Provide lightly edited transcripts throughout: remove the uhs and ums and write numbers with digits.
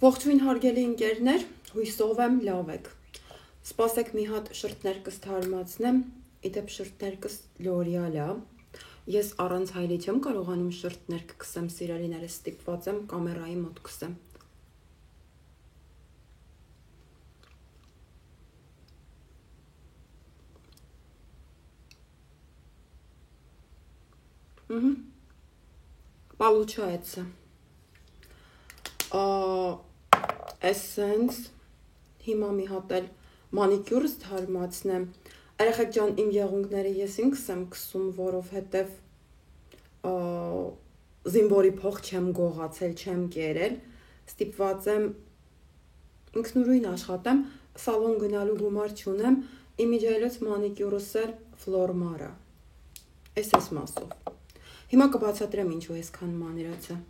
Ողջույն հարգելի ընկերներ, հույսով եմ լավ եք։ Սպասեք մի հատ շրթներկս թարմացնեմ, իդեպ շրթներկս լորյալ է։ Ես առանց հայլի չեմ կարողանում շրթներկ կսեմ, սիրելիներս ստիպված եմ կամերայի մոտ կսեմ։ Получается. Essence հիմա մի հատ էլ մանիկյուրս թարմացնեմ։ Երեխեք ջան, իմ եղունգները ես ինքս եմ քսում, որովհետև զինվորի փող չեմ գողացել, չեմ կերել, ստիպված եմ ինքնուրույն աշխատեմ, սալոն գնալու գումար չունեմ, իմիջայլոց մանիկյուրս էլ ֆլորմարա։ Էս մասով։ Հիմա կբացատրեմ ինչու այսքան մանրացա։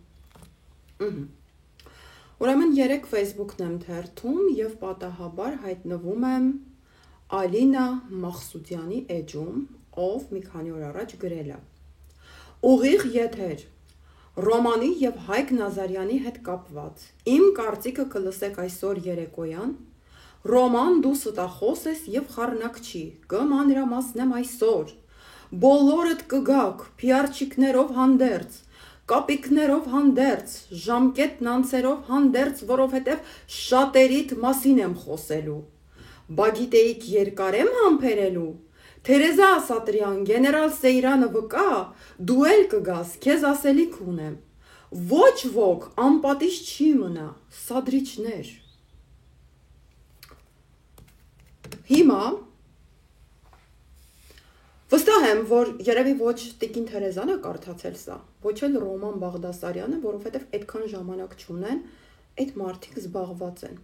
Ուրեմն 3 Facebook-ն եմ թերթում եւ պատահաբար հայտնվում եմ Ալինա Մախսուդյանի էջում, ով մի քանի օր առաջ գրել է. Ուղիղ եթեր Ռոմանի եւ Հայկ Նազարյանի հետ կապված։ Իմ կարծիքը կլսեք այսօր երեկոյան։ Ռոման դու ստախոս ես եւ խառնակչի, կմանրամասնեմ այսօր։ Բոլորդ կգաք, փիարչիկներով հանդերձ, կապիկներով հանդերձ, ժամկետ նանցերով հանդերձ, որովհետև շատերիդ մասին եմ խոսելու։ Բա գիտեիք երկար եմ համբերելու։ Թերեզա Ասատրյան, գեներալ Սեյրանը վկա, դու էլ կգաս, քեզ ասելիք ունեմ։ Ոչ ոք անպատիժ չի մնա, սադրիչներ։ Հիմա վստահ եմ, որ երևի ոչ Տիկին Թերեզանը կարդացել սա, ոչ էլ Ռոման Բաղդասարյանը, որովհետև այդքան ժամանակ չունեն, այդ մարդիկ զբաղված են։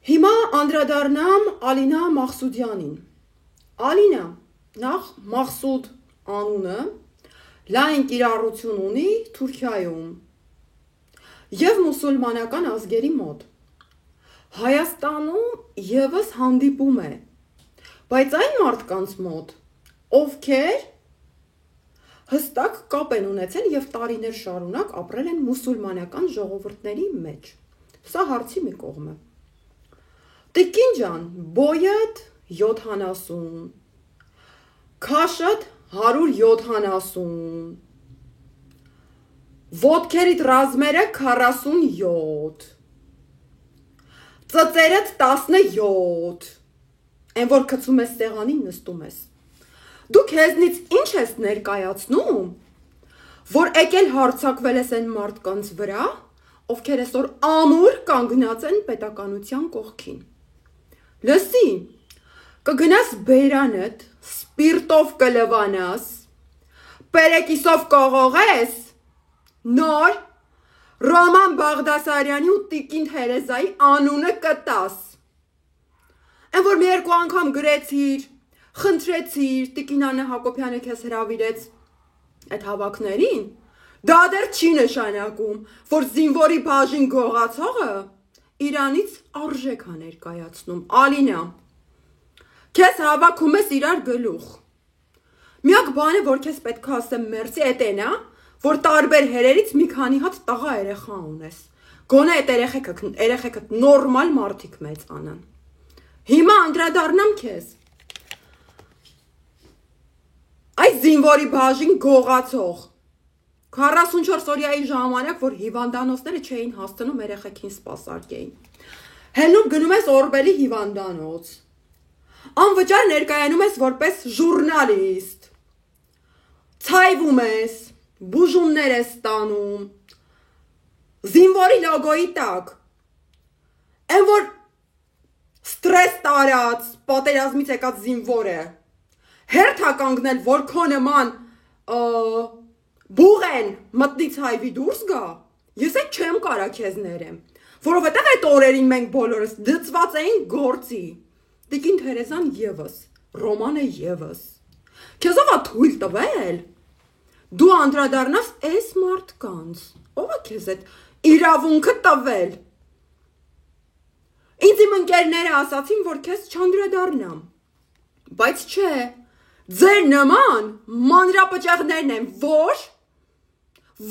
Հիմա անդրադառնամ Ալինա Մախսուդյանին։ Ալինա, նախ Մախսուդ անունը լայն կիրառություն ունի Թուրքիայում եւ մուսուլմանական ազգերի մոտ։ Հայաստանում եւս հանդիպում է, բայց այն մարդկանց մոտ, ովքեր հստակ կապ են ունեցել եւ տարիներ շարունակ ապրել են մուսուլմանական ժողովուրդների մեջ։ Սա հարցի մի կողմը։ Տիկին ջան, բոյդ 70, քաշդ 170, ոտքերիդ ռազմերը 47, ծծերդ 17, Են որ կծում ես սեղանին նստում ես։ Դու քեզնից ինչ ես ներկայացնում, որ եկել հարցակվել ես են մարդկանց վրա, ովքեր այսօր ամուր կանգնած են պետականության կողքին։ Լսի, կգնաս բերանդ, սպիրտով կլվանաս, պերեկիսով կողողես, նոր Ռոման Բաղդասարյանի ու Տիկին Թերեզայի անունը կտաս։ Են որ մի երկու անգամ գրեցիր, խնդրեցիր, Տիկին Աննա Հակոբյանը քեզ հրավիրեց այդ հավաքներին, դա դեռ չի նշանակում, որ զինվորի բաժին գողացողը Իրանից արժեք է ներկայացնում։ Ալինա, քեզ հավաքում ես իրար գլուխ։ Միակ բանը, որ քեզ պետք է ասեմ մերսի, էդ են, որ տարբեր հերերից մի քանի հատ տղա երեխա ունես։ Գոնե այդ երեխեքդ նորմալ մարդիկ մեծանան։ Հիմա անդրադառնամ քեզ։ Այս զինվորի բաժին գողացող 44 օրյայի ժամանակ, որ հիվանդանոցները չէին հասցնում երեխեքին սպասարկեին։ Հենում գնում ես Օրբելի հիվանդանոց։ Անվճար ներկայանում ես որպես ժուրնալիստ։ Ցայվում ես, բուժումներ ես ստանում։ Զինվորի լոգոյի տակ։ Են որ Ստրես տարած, պատերազմից եկած զինվորը, հերթ է կանգնել, որ քո նման բուղեն մտնից հայվի դուրս գա, ես այդ չեմ կարա քեզ ներեմ, որովհետև այդ օրերին մենք բոլորս դծված էին գործի, Տիկին Թերեզան եւս, Ռոմանը եւս, քեզով է թույլ տվել, դու անդրադառնաս այս մարդկանց, ով է քեզ այդ իրավունքը տվել, Ինձ իմ ընկերները ասացին, որ քեզ չանդրադառնամ, բայց չէ, ձեր նման մանրապճեղներն են, որ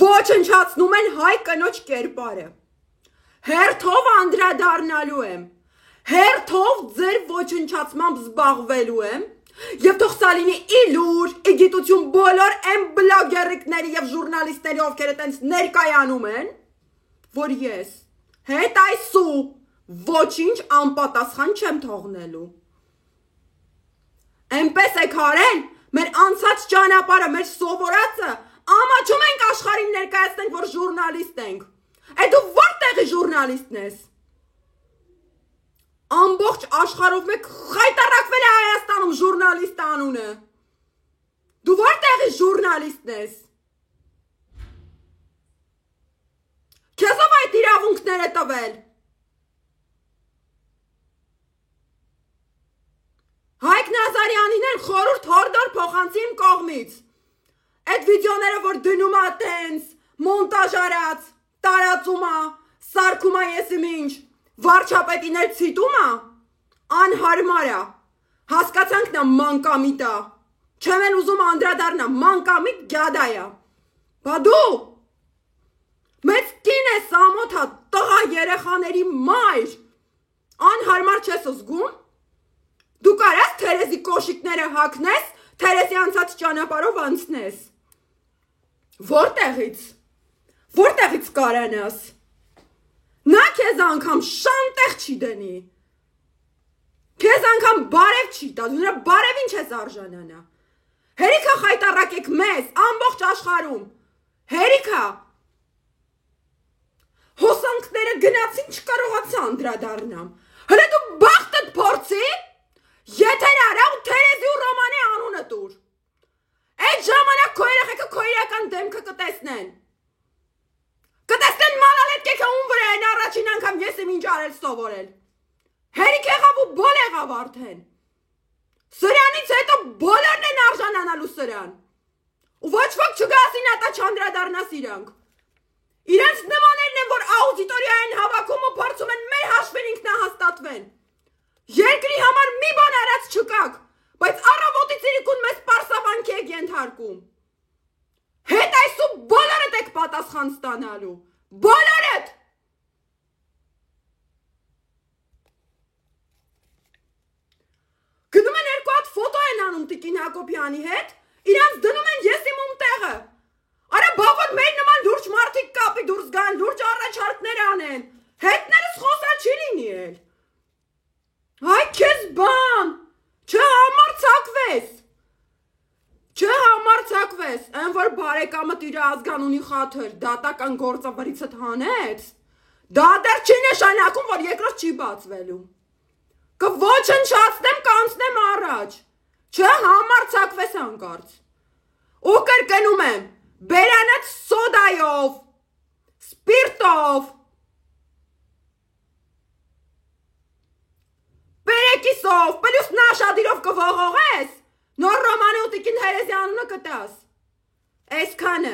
ոչնչացնում են հայ կնոջ կերպարը։ հերթով անդրադառնալու եմ, հերթով ձեր ոչնչացմամբ զբաղվելու եմ, եւ թող սա լինի ի լուր, ի գիտություն բոլոր այն բլոգերիկների եւ ժուրնալիստների, ովքեր այդպես ներկայանում են, որ ես հետ այսու ոչինչ անպատասխան չեմ թողնելու։ Էնպես եք արել, մեր անցած ճանապարհը, մեր սովորածը, ամաչում ենք աշխարհին ներկայացնենք, որ ժուրնալիստ ենք։ Այդ դու որտեղի ժուրնալիստն ես։ Ամբողջ աշխարհով մեկ խայտարակվել է Հայաստանում ժուրնալիստ անունը։ Դու որտեղի ժուրնալիստն ես։ Քեզ ով այդ իրավունքները տվել։ Հայկ Նազարյանին էլ խորհուրդ հորդոր փոխանցի իմ կողմից։ Այդ վիդեոները, որ դնում ա տենց, մոնտաժ արած, տարածում ա, սարքում ա ես իմ ինչ, վարչապետին էլ ցիտում ա, անհարմար ա, հասկացանք նա մանկամիտ ա, չեմ են ուզում անդրադառնա, մանկամիտ գյադա ա, բա դու, մեծ կին ես ամոթ ա, տղա երեխաների մայր, անհարմար չես զգում, դու կարաս Թերեզի կոշիկները հագնես, Թերեզի անցած ճանապարհով անցնես։ Որտեղից կարանաս։ Նա քեզ անգամ շանտեղ չի դնի։ Քեզ անգամ բարև չի տա, դու նրա բարևին չես արժանանա։ Հերիքա խայտարակեք մեզ, ամբողջ աշխարհում։ Հերիքա։ Հոսանքները գնացին, չկարողացա անդրադառնամ։ Հələ դու բախտդ փորձի։ Եթեր արա ու Թերեզի ու Ռոմանի անունը տուր։ Այդ ժամանակ քո երեխեքը քո իրական դեմքը կտեսնեն։ Կտեսնեն մանալետկեքը ում վրա են առաջին անգամ ես եմ ինչ արել սովորել։ Հերիք եղավ ու բոլ եղավ արդեն։ Սրանից հետո բոլորն են արժանանալու սրան։ Ու ոչ ոք չգասի նատա չանդրադառնաս իրանք։ Իրանց նմաներն են, որ աուդիտորիա են հավաքում ու փորձում են մեր հաշվին ինքնահաստատվեն։ Երկրի համար մի բան արած չկաք, բայց առավոտից իրիկուն մեզ պարսավանքի եք ենթարկում։ Հետ այսու բոլորդ եք պատասխան ստանալու, բոլորդ։ Գնում են երկու հատ ֆոտո են անում Տիկին Հակոբյանի հետ, իրանց դնում են ես իմ ում տեղը։ Արա բավոտ մեր նման լուրջ մարդիկ կապի դուրս գան, լուրջ առաջարկներ անեն, հետներս խոսալ չի լինի էլ։ Հայ քեզ բան, չհամարցակվես, այն որ բարեկամդ իր ազգանունի խաթր դատական գործը վրիցդ հանեց, դա դեռ չի նշանակում, որ երկրորդ չի բացվելու, կոչնչացնեմ կանցնեմ առաջ, չհամարցակվես հանկարծ, ու կրկնում եմ, բերանդ սոդայով, սպիրտով, Պերեկիսով, պլյուս նաշադիրով կողողես, նոր Ռոմանի ու Տիկին Թերեզի անունը կտաս, այսքանը։